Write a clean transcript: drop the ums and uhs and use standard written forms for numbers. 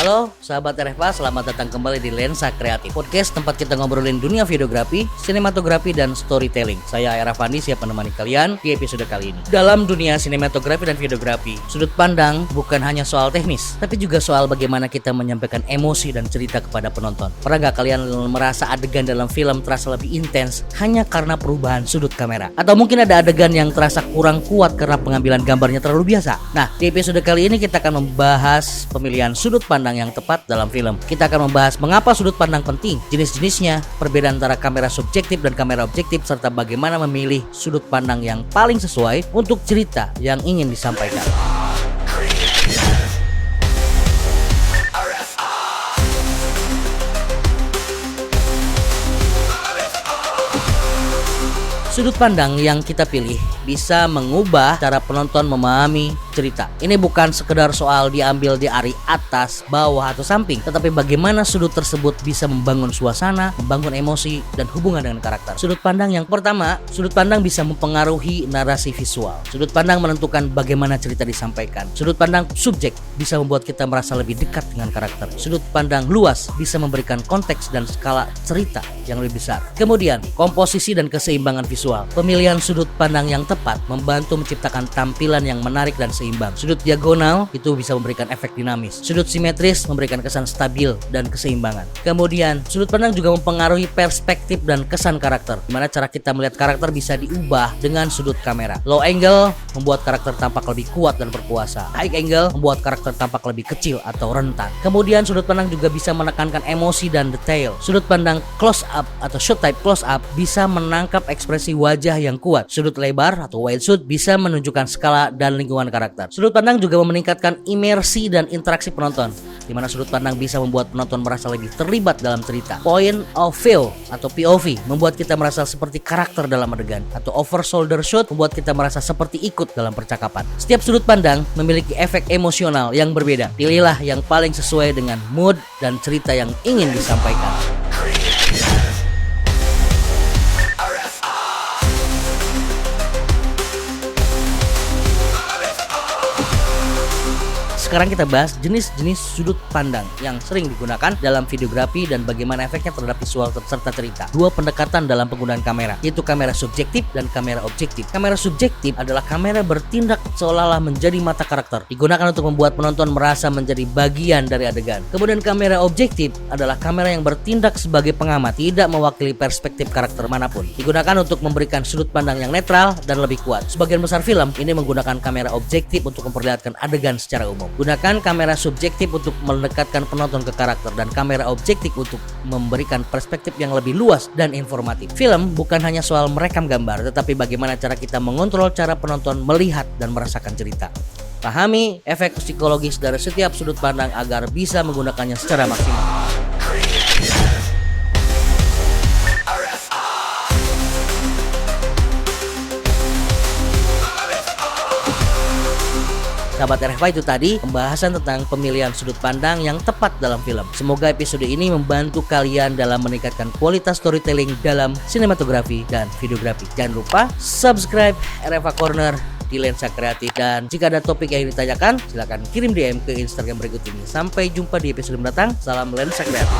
Halo sahabat RFA, selamat datang kembali di Lensa Kreatif Podcast, tempat kita ngobrolin dunia videografi, sinematografi, dan storytelling. Saya Era Fandi, siap menemani kalian di episode kali ini. Dalam dunia sinematografi dan videografi, sudut pandang bukan hanya soal teknis, tapi juga soal bagaimana kita menyampaikan emosi dan cerita kepada penonton. Pernah gak kalian merasa adegan dalam film terasa lebih intens hanya karena perubahan sudut kamera? Atau mungkin ada adegan yang terasa kurang kuat karena pengambilan gambarnya terlalu biasa? Nah, di episode kali ini kita akan membahas pemilihan sudut pandang yang tepat dalam film. Kita akan membahas mengapa sudut pandang penting, jenis-jenisnya, perbedaan antara kamera subjektif dan kamera objektif, serta bagaimana memilih sudut pandang yang paling sesuai untuk cerita yang ingin disampaikan. Sudut pandang yang kita pilih bisa mengubah cara penonton memahami cerita. Ini bukan sekedar soal diambil dari atas, bawah, atau samping, tetapi bagaimana sudut tersebut bisa membangun suasana, membangun emosi, dan hubungan dengan karakter. Sudut pandang yang pertama, sudut pandang bisa mempengaruhi narasi visual. Sudut pandang menentukan bagaimana cerita disampaikan. Sudut pandang subjek bisa membuat kita merasa lebih dekat dengan karakter. Sudut pandang luas bisa memberikan konteks dan skala cerita yang lebih besar. Kemudian, komposisi dan keseimbangan visual. Pemilihan sudut pandang yang tepat membantu menciptakan tampilan yang menarik dan seimbang. Sudut diagonal itu bisa memberikan efek dinamis. Sudut simetris memberikan kesan stabil dan keseimbangan. Kemudian, sudut pandang juga mempengaruhi perspektif dan kesan karakter, di mana cara kita melihat karakter bisa diubah dengan sudut kamera. Low angle membuat karakter tampak lebih kuat dan berkuasa. High angle membuat karakter tampak lebih kecil atau rentan. Kemudian, sudut pandang juga bisa menekankan emosi dan detail. Sudut pandang close up atau shot type close up bisa menangkap ekspresi wajah yang kuat. Sudut lebar atau wide shot bisa menunjukkan skala dan lingkungan karakter. Sudut pandang juga meningkatkan imersi dan interaksi penonton, di mana sudut pandang bisa membuat penonton merasa lebih terlibat dalam cerita. Point of view atau POV membuat kita merasa seperti karakter dalam adegan, atau over shoulder shot membuat kita merasa seperti ikut dalam percakapan. Setiap sudut pandang memiliki efek emosional yang berbeda. Pilihlah yang paling sesuai dengan mood dan cerita yang ingin disampaikan. Sekarang kita bahas jenis-jenis sudut pandang yang sering digunakan dalam videografi dan bagaimana efeknya terhadap visual serta cerita. Dua pendekatan dalam penggunaan kamera, yaitu kamera subjektif dan kamera objektif. Kamera subjektif adalah kamera bertindak seolah-olah menjadi mata karakter, digunakan untuk membuat penonton merasa menjadi bagian dari adegan. Kemudian kamera objektif adalah kamera yang bertindak sebagai pengamat, tidak mewakili perspektif karakter manapun, digunakan untuk memberikan sudut pandang yang netral dan lebih kuat. Sebagian besar film ini menggunakan kamera objektif untuk memperlihatkan adegan secara umum. Gunakan kamera subjektif untuk mendekatkan penonton ke karakter, dan kamera objektif untuk memberikan perspektif yang lebih luas dan informatif. Film bukan hanya soal merekam gambar, tetapi bagaimana cara kita mengontrol cara penonton melihat dan merasakan cerita. Pahami efek psikologis dari setiap sudut pandang agar bisa menggunakannya secara maksimal. Sahabat RFA, itu tadi pembahasan tentang pemilihan sudut pandang yang tepat dalam film. Semoga episode ini membantu kalian dalam meningkatkan kualitas storytelling dalam sinematografi dan videografi. Jangan lupa subscribe RFA Corner di Lensa Kreatif, dan jika ada topik yang ditanyakan, silakan kirim DM ke Instagram berikut ini. Sampai jumpa di episode mendatang. Salam Lensa Kreatif.